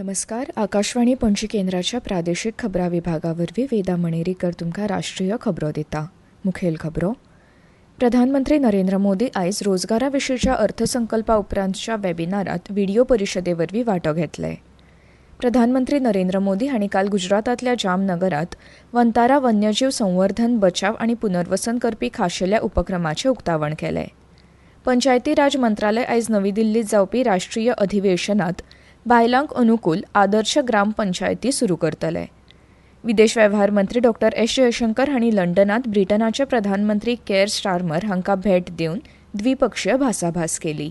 नमस्कार. आकाशवाणी पणजी केंद्राच्या प्रादेशीक खबरां विभागावरवीं वेदा मणेरीकर तुमकां राष्ट्रीय खबरो दिता. मुखेल खबरो. प्रधानमंत्री नरेंद्र मोदी आयज रोजगारा विशींच्या अर्थसंकल्पा उपरांतच्या वेबिनारांत व्हिडिओ परिशदे वरवीं वांटो घेतले. प्रधानमंत्री नरेंद्र मोदी हांणी काल गुजरातांतल्या जामनगरांत वंतारा वन्यजीव संवर्धन, बचाव आनी पुनर्वसन करपी खाशेल्या उपक्रमाचें उक्तावण केलें. पंचायती राज मंत्रालय आयज नवी दिल्लींत जावपी राष्ट्रीय अधिवेशनांत बायलांक अनुकूल आदर्श ग्राम पंचायती सुरू करतले. विदेश वेव्हार मंत्री डॉ. एस. जयशंकर हांणी लंडनांत ब्रिटनाचे प्रधानमंत्री केअर स्टार्मर हांकां भेट दिवन द्विपक्षीय भासाभास केली.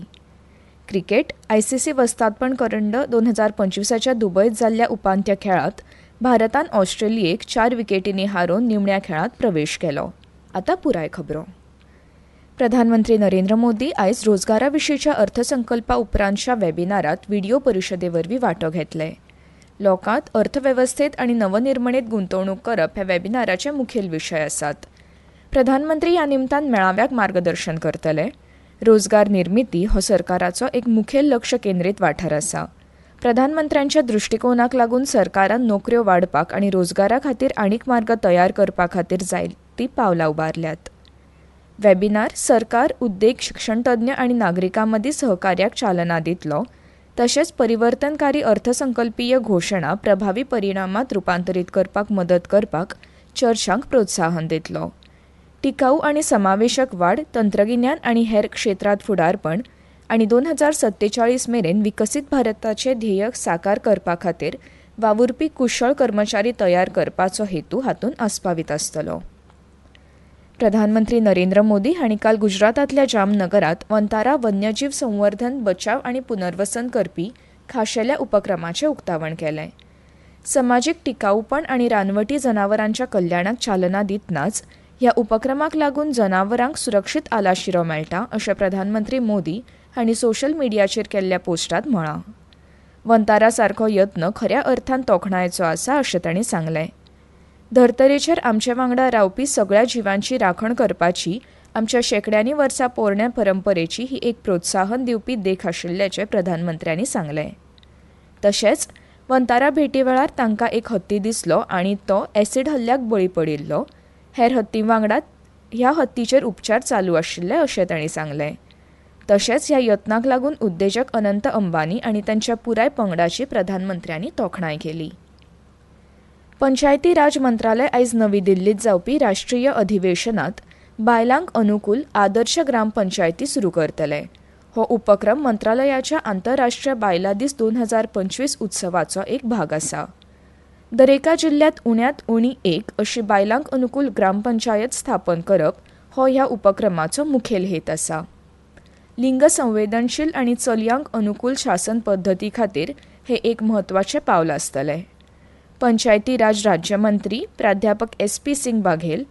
क्रिकेट आयसीसी वस्तादपण करंड 2025च्या दुबयत जाल्ल्या उपांत्य खेळांत भारतान ऑस्ट्रेलियेक 4 विकेटींनी हारोवन निमण्या खेळांत प्रवेश केलो. आतां पुराय खबरो. प्रधानमंत्री नरेंद्र मोदी आयज रोजगारा विशींच्या अर्थसंकल्पा उपरांतच्या वेबिनारांत व्हिडिओ परिशदे वरवीं वांटो घेतले. लोकांत अर्थवेवस्थेत आनी नवनिर्मणेत गुंतवणूक करप हे वेबिनाराचे मुखेल विशय आसात. प्रधानमंत्री ह्या निमतान मेळाव्याक मार्गदर्शन करतले. रोजगार निर्मिती हो सरकाराचो एक मुखेल लक्ष केंद्रीत वाठार आसा. प्रधानमंत्र्यांच्या दृश्टिकोनाक लागून सरकारान नोकऱ्यो वाडपाक आनी रोजगारा खातीर आनीक मार्ग तयार करपा खातीर जायतीं पावलां उबारल्यात. वेबिनार सरकार, उद्देग, शिक्षणतज्ञ आनी नागरिकां मदीं सहकार्याक चालना दितलो. तशेंच परिवर्तनकारी अर्थसंकल्पीय घोशणा प्रभावी परिणामांत रुपांतरीत करपाक मदत करपाक चर्चांक प्रोत्साहन दितलो. टिकाऊ आनी समावेशक वाड, तंत्रगिन्यान आनी हेर क्षेत्रांत फुडारपण आनी 2047 मेरेन विकसीत भारताचें ध्येय साकार करपा खातीर वावुरपी कुशळ कर्मचारी तयार करपाचो हेतू हातूंत आस्पावीत आसतलो. प्रधानमंत्री नरेंद्र मोदी हांणी काल गुजरातांतल्या जामनगरांत वंतारा वन्यजीव संवर्धन, बचाव आनी पुनर्वसन करपी खाशेल्या उपक्रमाचें उक्तावण केलें. समाजीक टिकाऊपण आनी रानवटी जनावरांच्या कल्याणाक चालना दितनाच ह्या उपक्रमाक लागून जनावरांक सुरक्षीत आलाशिरो मेळटा अशें प्रधानमंत्री मोदी हांणी सोशल मिडियाचेर केल्ल्या पोस्टांत म्हळां. वंतारा सारको यत्न खऱ्या अर्थान तोखणायचो आसा अशें तांणी सांगलें. धर्तरेचेर आमचे वांगडा रावपी सगळ्या जिवांची राखण करपाची आमच्या शेकड्यांनी वर्सां पोरण्या परंपरेची ही एक प्रोत्साहन दिवपी देख आशिल्ल्याचें प्रधानमंत्र्यांनी सांगलें. तशेंच वंतारा भेटी वेळार तांकां एक हत्ती दिसलो आनी तो एसीड हल्ल्याक बळी पडिल्लो. हेर हत्तीं वांगडा ह्या हत्तीचेर उपचार चालू आशिल्ले अशें तांणी सांगलें. तशेंच ह्या यत्नाक लागून उद्देजक अनंत अंबानी आनी तांच्या पुराय पंगडाची प्रधानमंत्र्यांनी तोखणाय केली. पंचायती राज मंत्रालय आयज नवी दिल्लींत जावपी राष्ट्रीय अधिवेशनांत बायलांक अनुकूल आदर्श ग्राम पंचायती सुरू करतले. हो उपक्रम मंत्रालयाच्या आंतरराष्ट्रीय बायला दीस 2025 उत्सवाचो एक भाग आसा. दरेका जिल्ल्यांत उण्यांत उणी एक अशी बायलांक अनुकूल ग्रामपंचायत स्थापन करप हो ह्या उपक्रमाचो मुखेल हेत आसा. लिंग संवेदनशील आनी चलयांक अनुकूल शासन पद्दती खातीर हे एक म्हत्वाचें पावल आसतलें. पंचायती राज राज्यमंत्री प्राध्यापक SP सिंग बाघेल,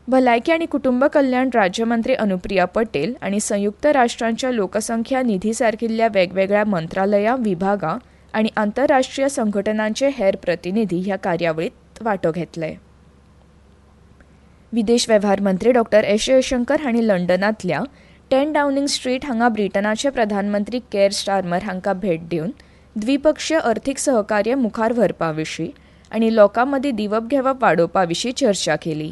भलायकी आनी कुटुंब कल्याण राज्यमंत्री अनुप्रिया पटेल आनी संयुक्त राष्ट्रांच्या लोकसंख्या निधी सारकिल्ल्या वेगवेगळ्या मंत्रालयां, विभागां आनी आंतरराष्ट्रीय संघटनांचे हेर प्रतिनिधी ह्या कार्यावळींत वांटो घेतले. विदेश वेव्हार मंत्री डॉ. एस. जयशंकर हांणी लंडनांतल्या 10 डावनिंग स्ट्रीट हांगा ब्रिटनाचे प्रधानमंत्री केअर स्टार्मर हांकां भेट दिवन द्विपक्षीय अर्थीक सहकार्य मुखार व्हरपा विशीं आनी लोकां मदीं दिवप घेवप वाडोवपा विशीं चर्चा केली.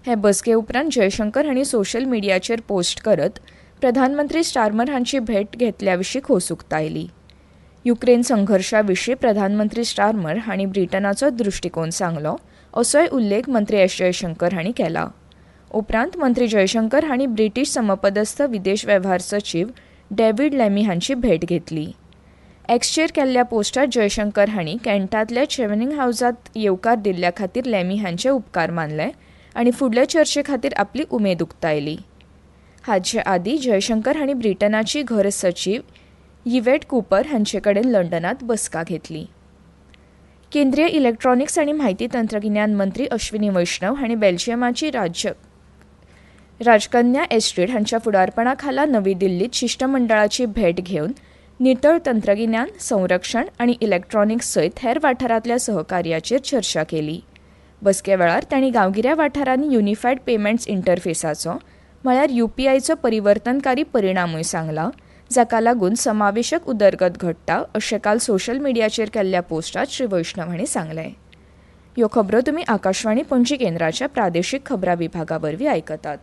हे बसके उपरांत जयशंकर हांणी सोशल मिडियाचेर पोस्ट करत प्रधानमंत्री स्टार्मर हांची भेट घेतल्या विशीं खोस उक्तायली. युक्रेन संघर्शा विशीं प्रधानमंत्री स्टार्मर हांणी ब्रिटनाचो दृश्टिकोन सांगलो असोय उल्लेख मंत्री एस. जयशंकर हांणी केला. उपरांत मंत्री जयशंकर हांणी ब्रिटीश समपदस्थ विदेश वेव्हार सचीव डेव्हिड लॅमी हांची भेट घेतली. एक्सचेर केल्ल्या पोस्टात जयशंकर हांणी कॅन्टांतल्या चेवनिंग हावजात येवकार दिल्ल्या खातीर लॅमी हांचे उपकार मानले आनी फुडले चर्चे खातीर आपली उमेद उक्तायली. हाचे आदीं जयशंकर हांणी ब्रिटनाची घर सचीव यिवेट कूपर हांचे कडेन लंडनांत बसका घेतली. केंद्रीय इलेक्ट्रॉनिक्स आनी म्हायती तंत्रगिन्यान मंत्री अश्विनी वैष्णव हांणी बेल्जियमाची राजकन्या एस्ट्रीड हांच्या फुडारपणा खाला नवी दिल्लींत शिष्टमंडळाची भेट घेवन नितळ तंत्रगिन्यान, संरक्षण आनी इलेक्ट्रॉनिक्स सयत हेर वाठारांतल्या सहकार्याचेर चर्चा केली. बसके वेळार तांणी गांवगिऱ्या वाठारांनी युनिफायड पेमेंट्स इंटरफेसाचो म्हळ्यार UPIचो परिवर्तनकारी परिणामूय सांगला, जाका लागून समावेशक उदरगत घडटा अशें काल सोशल मिडियाचेर केल्ल्या पोस्टात श्री वैष्णव हांणी सांगलें. ह्यो खबरो तुमी आकाशवाणी पणजी केंद्राच्या प्रादेशीक खबरां विभागा वरवीं आयकतात.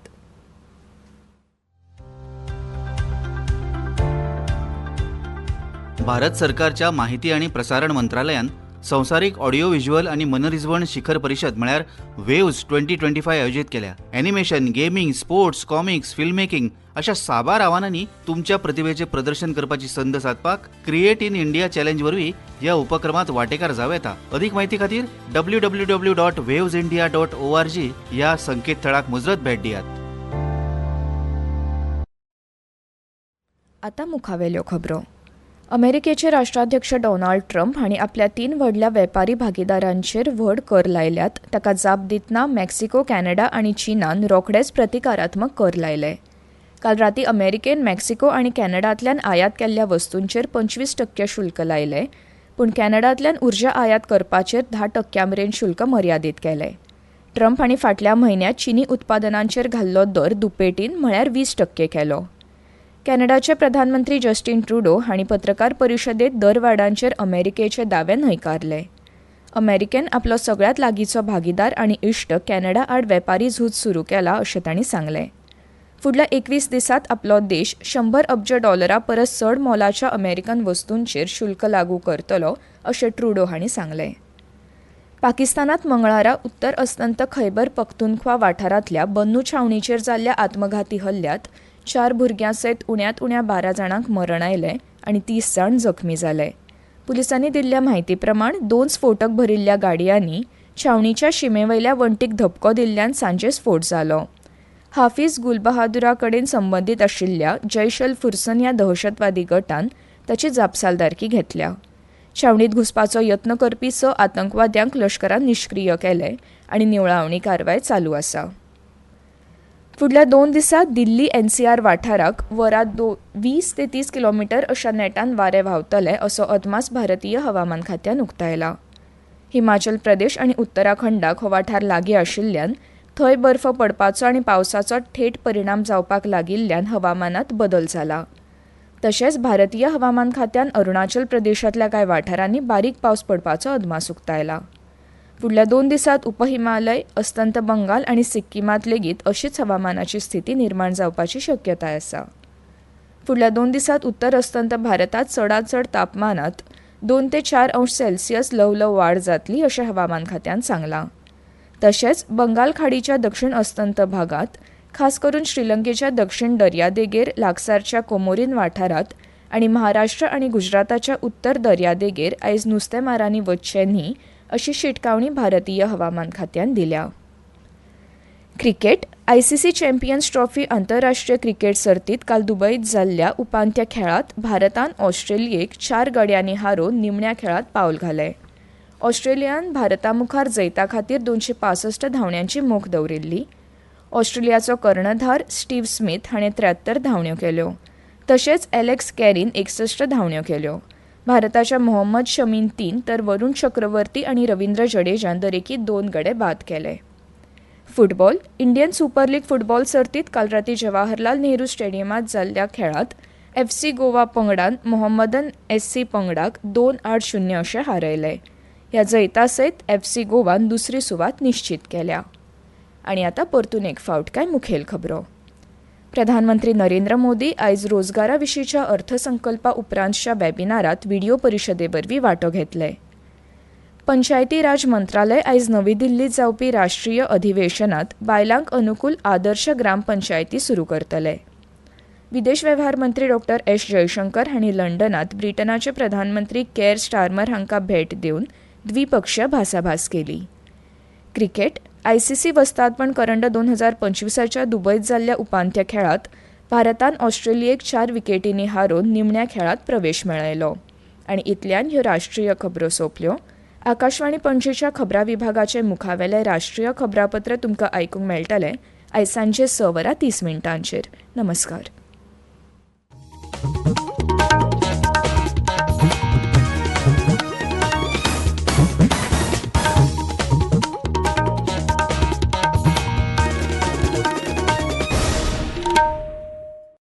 भारत सरकारच्या माहिती आणि प्रसारण मंत्रालयान संवसारीक ऑडिओ व्हिज्युअल आणि मनरिजवण शिखर परिशद म्हळ्यार वेव्ज 2025 आयोजीत केल्या. Animation, gaming, sports, comics, film making अशा साबार आव्हानांनी तुमच्या प्रतिभेचे प्रदर्शन करपाची संद साधपाक क्रिएट इन इंडिया चॅलेंज वरवीं ह्या उपक्रमात वांटेकार जावं येता. अधिक म्हायती खातीर www.wavesindia.org ह्या संकेतथळाक मुजरत भेट दियात. आतां मुखावेल्यो खबरो. अमेरिकेचे राष्ट्राध्यक्ष डोनाल्ड ट्रम्प हांणी आपल्या 3 व्हडल्या वेपारी भागीदारांचेर व्हड कर लायल्यात. ताका जाप दितना मेक्सिको, कॅनडा आनी चीनान रोखडेच प्रतिकारात्मक कर लायले. काल राती अमेरिकेन मेक्सिको आनी कॅनडांतल्यान आयात केल्ल्या वस्तूंचेर 25% शुल्क लायले, पूण कॅनडांतल्यान उर्जा आयात करपाचेर 10% मेरेन शुल्क मर्यादीत केले. ट्रम्प हांणी फाटल्या म्हयन्यांत चीनी उत्पादनांचेर घाल्लो दर दुपेटीन म्हळ्यार 20% केलो. कॅनडाचे प्रधानमंत्री जस्टीन ट्रुडो हांणी पत्रकार परिशदेंत दरवाडांचेर अमेरिकेचे दावे न्हयकारले. अमेरिकेन आपलो सगळ्यांत लागींचो भागीदार आनी इश्ट कॅनडा आड वेपारी झूज सुरू केला अशें तांणी सांगलें. फुडल्या 21 दिसांत आपलो देश $100 अब्ज परस चड मोलाच्या अमेरिकन वस्तूंचेर शुल्क लागू करतलो अशें ट्रुडो हांणी सांगलें. पाकिस्तानांत मंगळारा उत्तर अस्तंत खैबर पख्तूनख्वा वाठारांतल्या बन्नू छावणीचेर जाल्ल्या आत्मघाती हल्ल्यांत 4 भुरग्यां सयत उण्यांत उण्या 12 जाणांक मरण आयलें आनी 30 जाण जखमी जाले. पुलिसांनी दिल्ल्या म्हायती प्रमाण 2 स्फोटक भरिल्ल्या गाडयांनी छावणीच्या शिमेवयल्या वण्टीक धपको दिल्ल्यान सांजे स्फोट जालो. हाफीज गुलबहादुरा कडेन संबंदीत आशिल्ल्या जैश अल फुरसन ह्या दहशतवादी गटान ताची जापसालदारकी घेतल्या. छावणीत घुसपाचो यत्न करपी 6 आतंकवाद्यांक लश्करान निश्क्रीय केले आनी निवळावणी कारवाय चालू आसा. फुडल्या 2 दिसांत दिल्ली NCR वाठाराक वरात 20 ते 30 किलोमीटर अशा नेटान वारे व्हांवतले असो अदमास भारतीय हवामान खात्यान उक्तायला. हिमाचल प्रदेश आनी उत्तराखंडाक हो वाठार लागीं आशिल्ल्यान थंय बर्फ पडपाचो आनी पावसाचो थेट परिणाम जावपाक लागिल्ल्यान हवामानात बदल जाला. तशेंच भारतीय हवामान खात्यान अरुणाचल प्रदेशांतल्या कांय वाठारांनी बारीक पावस पडपाचो अदमास उक्तायला. फुडल्या 2 दिसांत उपहिमालय, अस्तंत बंगाल आनी सिक्कीमांत लेगीत अशीच हवामानाची स्थिती निर्माण जावपाची शक्यताय आसा. फुडल्या 2 दिसांत उत्तर अस्तंत भारतांत चडांत चड तापमानात 2 ते 4 अंश सेल्सियस ल्हव वाड जातली अशें हवामान खात्यान सांगलां. तशेंच बंगाल खाडीच्या दक्षिण अस्तंत भागांत, खास करून श्रीलंकेच्या दक्षिण दर्यादेगेर लागसारच्या कोमोरीन वाठारांत आनी महाराष्ट्र आनी गुजराताच्या उत्तर दर्यादेगेर आयज नुस्तेमारांनी वचचें न्ही अशी शिटकावणी भारतीय हवामान खात्यान दिल्या. क्रिकेट ICC चॅम्पियन्स ट्रॉफी आंतरराष्ट्रीय क्रिकेट सर्तीत काल दुबयत जाल्ल्या उपांत्य खेळात भारतान ऑस्ट्रेलियेक 4 गड्यांनी हारोवन निमण्या खेळात पावल घालें. ऑस्ट्रेलियान भारता मुखार जैता खातीर 265 धांवड्यांची मोख दवरिल्ली. ऑस्ट्रेलियाचो कर्णधार स्टीव स्मिथ हाणें 73 धांवड्यो केल्यो. तशेंच एलेक्स कॅरीन 61 धांवड्यो केल्यो. भारताच्या मोहम्मद शमीन 3 तर वरुण चक्रवर्ती आणि रवींद्र जडेजान दरेकी 2 गडे बाद केले. Football Indian super league football सर्तीत काल राती जवाहरलाल नेहरू स्टेडियमात जाल्ल्या खेळात FC गोवा पंगडान मोहम्मदन SC पंगडाक 2-8-0 अशें हारयले. ह्या जैता सयत FC गोवान दुसरी सुवात निश्चित केल्या. आनी आतां परतून एक फावट कांय मुखेल खबरो. प्रधानमंत्री नरेंद्र मोदी आयज रोजगारा विशींच्या अर्थसंकल्पा उपरांतच्या वेबिनारात व्हिडिओ परिशदे वरवीं वांटो घेतले. पंचायती राज मंत्रालय आयज नवी दिल्लीत जावपी राष्ट्रीय अधिवेशनात बायलांक अनुकूल आदर्श ग्रामपंचायती सुरू करतले. विदेश वेव्हार मंत्री डॉ. S. जयशंकर हांणी लंडनात ब्रिटनाचे प्रधानमंत्री केअर स्टार्मर हांकां भेट दिवन द्विपक्षीय भासाभास केली. क्रिकेट ICC वस्तादपण करंड 2025च्या दुबयत जाल्ल्या उपांत्य खेळात भारतान ऑस्ट्रेलियेक 4 विकेटींनी हारोवन निमण्या खेळात प्रवेश मेळयलो. आनी इतल्यान ह्यो राष्ट्रीय खबरो सोंपल्यो. आकाशवाणी पणजेच्या खबरां विभागाचे मुखावेले राष्ट्रीय खबरापत्र तुमकां आयकूंक मेळटलें आयज सांजे 6:30 नमस्कार.